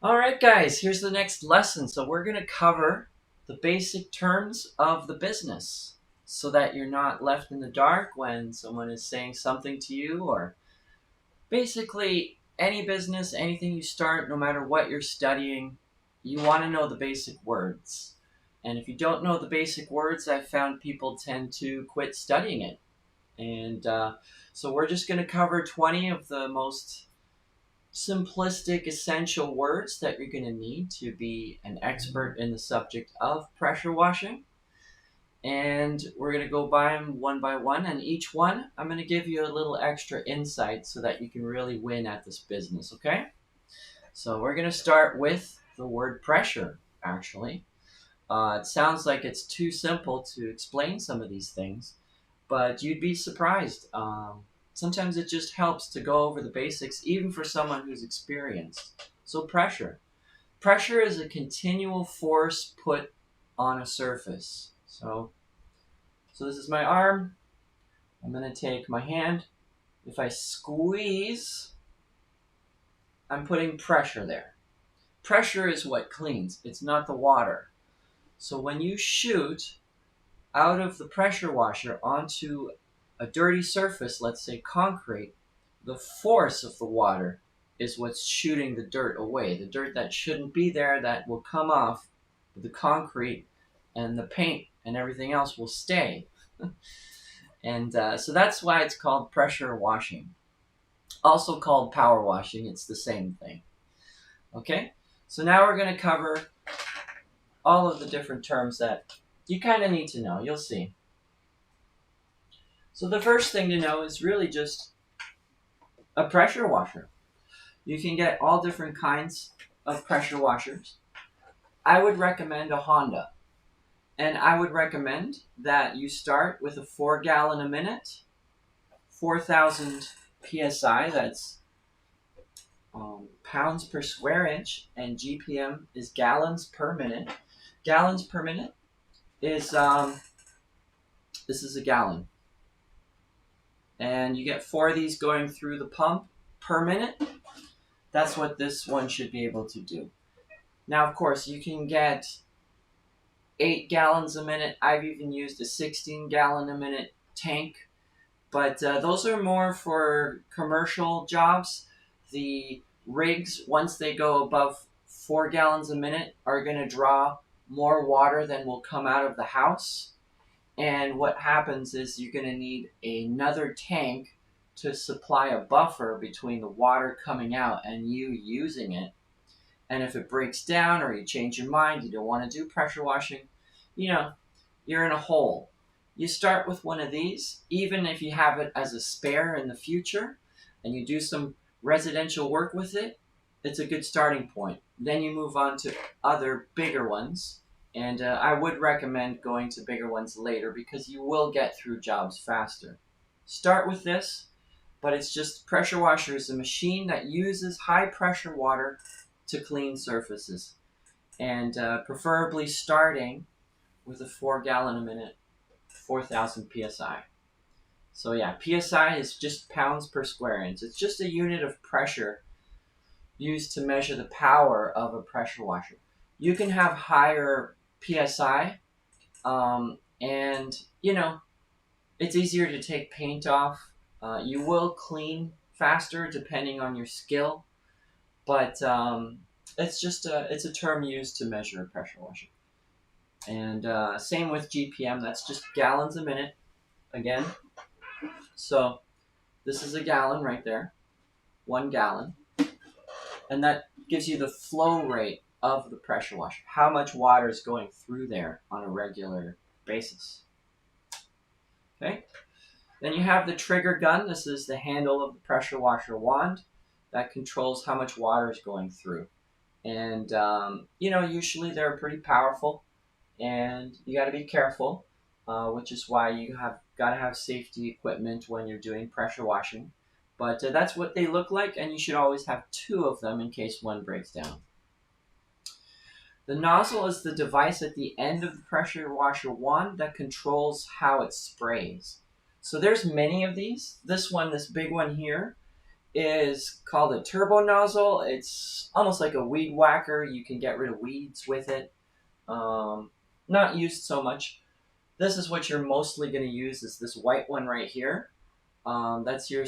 All right, guys, here's the next lesson. So we're going to cover the basic terms of the business so that you're not left in the dark when someone is saying something to you, or basically any business, anything you start, no matter what you're studying, you want to know the basic words. And if you don't know the basic words, I've found people tend to quit studying it. And so we're just going to cover 20 of the most simplistic, essential words that you're going to need to be an expert in the subject of pressure washing. And we're going to go by one. And each one, I'm going to give you a little extra insight so that you can really win at this business, okay? So we're going to start with the word pressure, actually. It sounds like it's too simple to explain some of these things, but you'd be surprised. Sometimes it just helps to go over the basics, even for someone who's experienced. So pressure. Pressure is a continual force put on a surface. So this is my arm. I'm going to take my hand. If I squeeze, I'm putting pressure there. Pressure is what cleans. It's not the water. So when you shoot out of the pressure washer onto a dirty surface, let's say concrete, the force of the water is what's shooting the dirt away. The dirt that shouldn't be there, that will come off with the concrete, and the paint and everything else will stay. And so that's why it's called pressure washing. Also called power washing, it's the same thing. Okay? So now we're going to cover all of the different terms that you kind of need to know. You'll see. So the first thing to know is really just a pressure washer. You can get all different kinds of pressure washers. I would recommend a Honda. And I would recommend that you start with a 4 gallon a minute, 4,000 PSI, that's pounds per square inch, and GPM is gallons per minute. Gallons per minute is, this is a gallon. And you get 4 of these going through the pump per minute. That's what this one should be able to do. Now, of course, you can get 8 gallons a minute. I've even used a 16-gallon a minute tank, but those are more for commercial jobs. The rigs, once they go above 4 gallons a minute, are going to draw more water than will come out of the house. And what happens is you're going to need another tank to supply a buffer between the water coming out and you using it. And if it breaks down or you change your mind, you don't want to do pressure washing, you're in a hole. You start with one of these, even if you have it as a spare in the future, and you do some residential work with it, it's a good starting point. Then you move on to other bigger ones, and I would recommend going to bigger ones later because you will get through jobs faster. Start with this, but it's just pressure washer is a machine that uses high pressure water to clean surfaces, and preferably starting with a 4 gallon a minute, 4,000 psi. So yeah, psi is just pounds per square inch. It's just a unit of pressure used to measure the power of a pressure washer. You can have higher psi, and it's easier to take paint off. You will clean faster depending on your skill, but it's a term used to measure a pressure washer. And same with GPM, that's just gallons a minute again. So this is a gallon right there, 1 gallon. And that gives you the flow rate of the pressure washer, how much water is going through there on a regular basis. Okay? Then you have the trigger gun. This is the handle of the pressure washer wand that controls how much water is going through. And, usually they're pretty powerful, and you got to be careful, which is why you have got to have safety equipment when you're doing pressure washing. But that's what they look like, and you should always have 2 of them in case one breaks down. The nozzle is the device at the end of the pressure washer wand that controls how it sprays. So there's many of these. This one, this big one here, is called a turbo nozzle. It's almost like a weed whacker. You can get rid of weeds with it. Not used so much. This is what you're mostly going to use, is this white one right here. That's your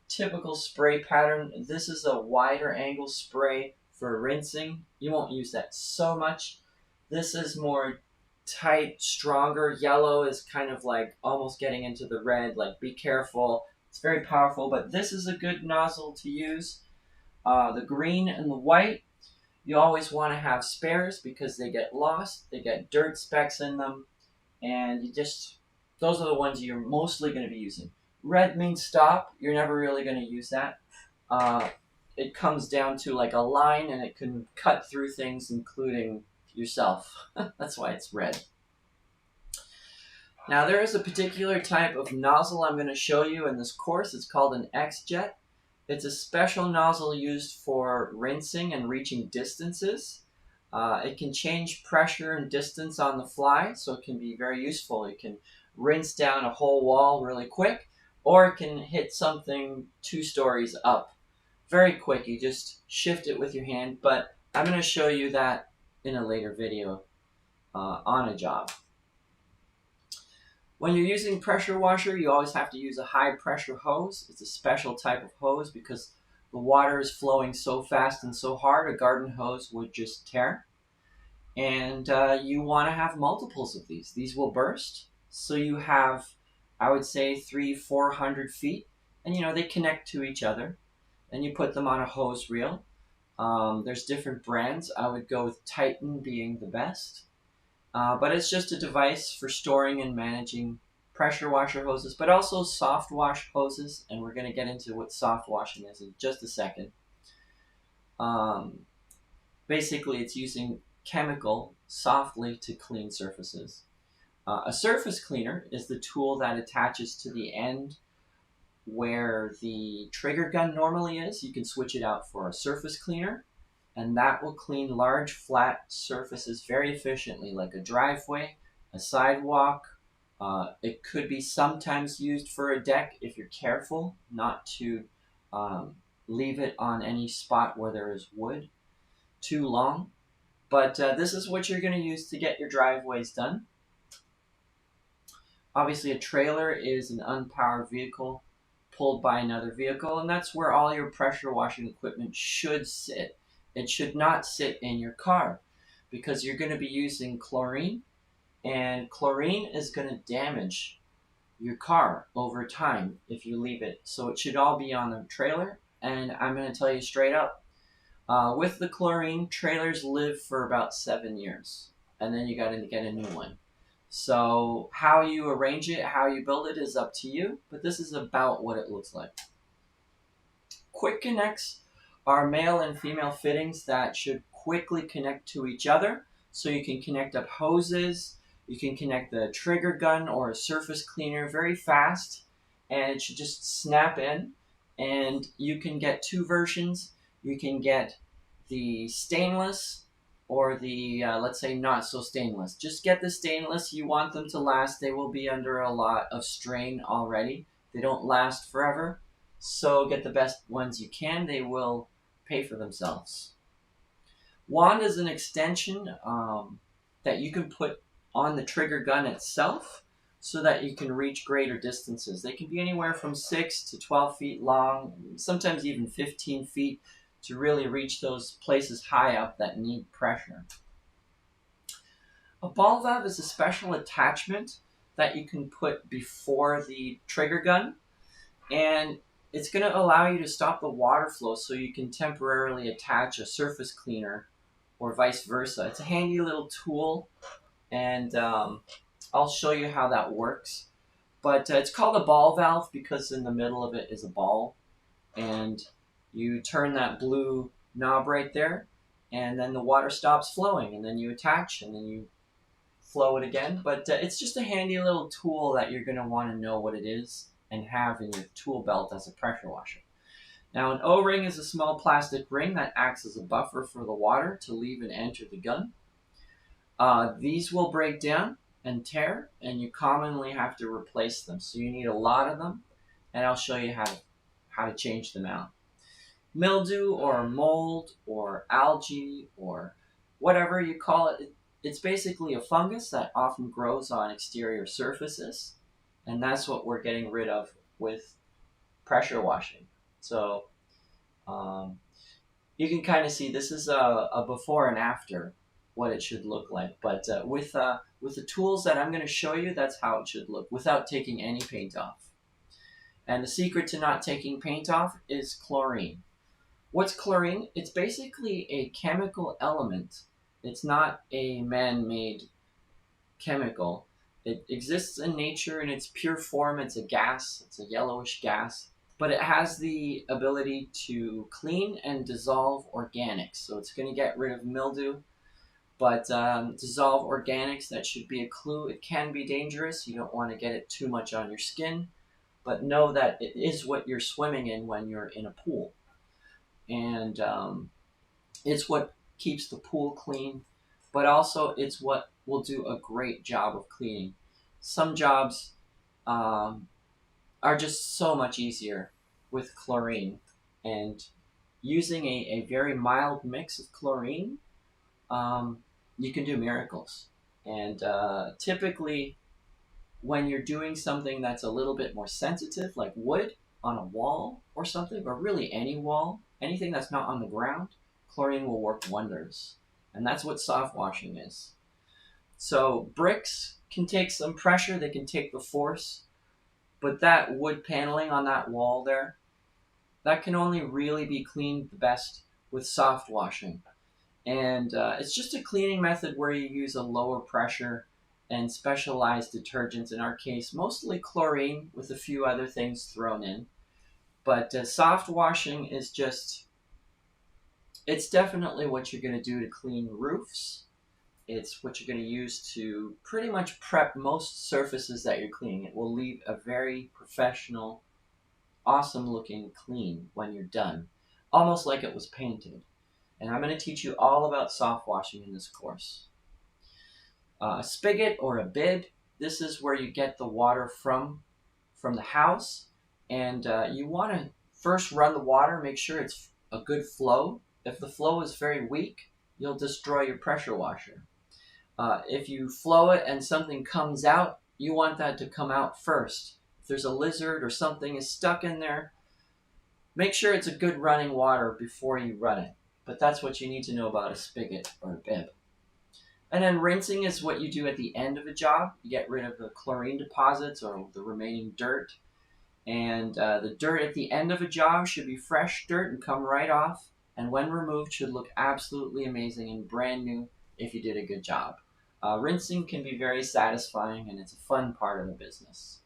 typical spray pattern. This is a wider angle spray for rinsing. You won't use that so much. This is more tight, stronger. Yellow is kind of like almost getting into the red, like be careful. It's very powerful, but this is a good nozzle to use. The green and the white, you always want to have spares because they get lost. They get dirt specks in them, and those are the ones you're mostly going to be using. Red means stop. You're never really going to use that. It comes down to like a line, and it can cut through things, including yourself. That's why it's red. Now, there is a particular type of nozzle I'm going to show you in this course. It's called an X-Jet. It's a special nozzle used for rinsing and reaching distances. It can change pressure and distance on the fly, so it can be very useful. It can rinse down a whole wall really quick, or it can hit something 2 stories up very quick. You just shift it with your hand, but I'm going to show you that in a later video on a job. When you're using pressure washer, you always have to use a high pressure hose. It's a special type of hose because the water is flowing so fast and so hard, a garden hose would just tear. And you want to have multiples of these. These will burst. So you have, I would say, 300-400 feet. And they connect to each other. And you put them on a hose reel. There's different brands. I would go with Titan being the best. But it's just a device for storing and managing pressure washer hoses, but also soft wash hoses, and we're going to get into what soft washing is in just a second. Basically, it's using chemical softly to clean surfaces. A surface cleaner is the tool that attaches to the end where the trigger gun normally is. You can switch it out for a surface cleaner, and that will clean large flat surfaces very efficiently, like a driveway, a sidewalk. It could be sometimes used for a deck if you're careful not to leave it on any spot where there is wood too long. But this is what you're going to use to get your driveways done. Obviously, a trailer is an unpowered vehicle pulled by another vehicle, and that's where all your pressure washing equipment should sit. It should not sit in your car because you're going to be using chlorine, and chlorine is going to damage your car over time if you leave it. So it should all be on the trailer, and I'm going to tell you straight up, with the chlorine, trailers live for about 7 years, and then you got to get a new one. So how you arrange it, how you build it is up to you, but this is about what it looks like. Quick connects are male and female fittings that should quickly connect to each other. So you can connect up hoses, you can connect the trigger gun or a surface cleaner very fast, and it should just snap in. And you can get 2 versions. You can get the stainless or the, let's say, not so stainless. Just get the stainless. You want them to last. They will be under a lot of strain already. They don't last forever. So get the best ones you can. They will pay for themselves. Wand is an extension that you can put on the trigger gun itself so that you can reach greater distances. They can be anywhere from 6 to 12 feet long, sometimes even 15 feet, to really reach those places high up that need pressure. A ball valve is a special attachment that you can put before the trigger gun, and it's going to allow you to stop the water flow so you can temporarily attach a surface cleaner or vice versa. It's a handy little tool, and I'll show you how that works. But it's called a ball valve because in the middle of it is a ball, and you turn that blue knob right there, and then the water stops flowing, and then you attach, and then you flow it again. But it's just a handy little tool that you're going to want to know what it is and have in your tool belt as a pressure washer. Now, an O-ring is a small plastic ring that acts as a buffer for the water to leave and enter the gun. These will break down and tear, and you commonly have to replace them. So you need a lot of them, and I'll show you how to change them out. mildew or mold or algae or whatever you call it. It's basically a fungus that often grows on exterior surfaces, and that's what we're getting rid of with pressure washing. So um, you can kind of see this is a before and after what it should look like. But with the tools that I'm going to show you, that's how it should look without taking any paint off. And the secret to not taking paint off is chlorine. What's chlorine? It's basically a chemical element. It's not a man-made chemical. It exists in nature in its pure form. It's a gas. It's a yellowish gas. But it has the ability to clean and dissolve organics. So it's going to get rid of mildew. But dissolve organics, that should be a clue. It can be dangerous. You don't want to get it too much on your skin. But know that it is what you're swimming in when you're in a pool. And it's what keeps the pool clean. But also it's what will do a great job of cleaning. Some jobs are just so much easier with chlorine, and using a very mild mix of chlorine, you can do miracles. And typically when you're doing something that's a little bit more sensitive, like wood on a wall or something, or really any wall, anything that's not on the ground, chlorine will work wonders. And that's what soft washing is. So bricks can take some pressure, they can take the force, but that wood paneling on that wall there, that can only really be cleaned the best with soft washing. And it's just a cleaning method where you use a lower pressure and specialized detergents, in our case, mostly chlorine with a few other things thrown in. But soft washing is just, it's definitely what you're going to do to clean roofs. It's what you're going to use to pretty much prep most surfaces that you're cleaning. It will leave a very professional, awesome looking clean when you're done, almost like it was painted. And I'm going to teach you all about soft washing in this course. A spigot or a bib, this is where you get the water from the house. And you want to first run the water, make sure it's a good flow. If the flow is very weak, you'll destroy your pressure washer. If you flow it and something comes out, you want that to come out first. If there's a lizard or something is stuck in there, make sure it's a good running water before you run it. But that's what you need to know about a spigot or a bib. And then rinsing is what you do at the end of a job. You get rid of the chlorine deposits or the remaining dirt. And the dirt at the end of a job should be fresh dirt and come right off. And when removed, should look absolutely amazing and brand new if you did a good job. Rinsing can be very satisfying, and it's a fun part of the business.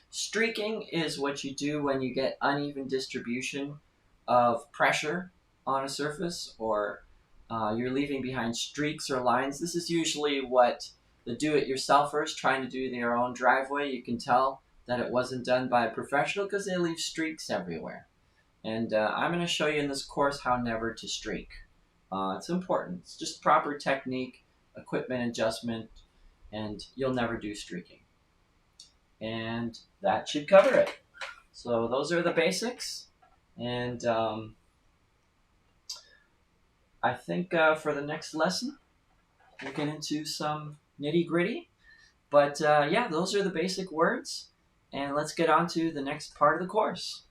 Streaking is what you do when you get uneven distribution of pressure on a surface, or you're leaving behind streaks or lines. This is usually what the do-it-yourselfers trying to do their own driveway. You can tell that it wasn't done by a professional because they leave streaks everywhere. And I'm going to show you in this course how never to streak. It's important. It's just proper technique, equipment adjustment, and you'll never do streaking. And that should cover it. So those are the basics. And I think for the next lesson, we'll get into some nitty-gritty. But yeah, those are the basic words. And let's get on to the next part of the course.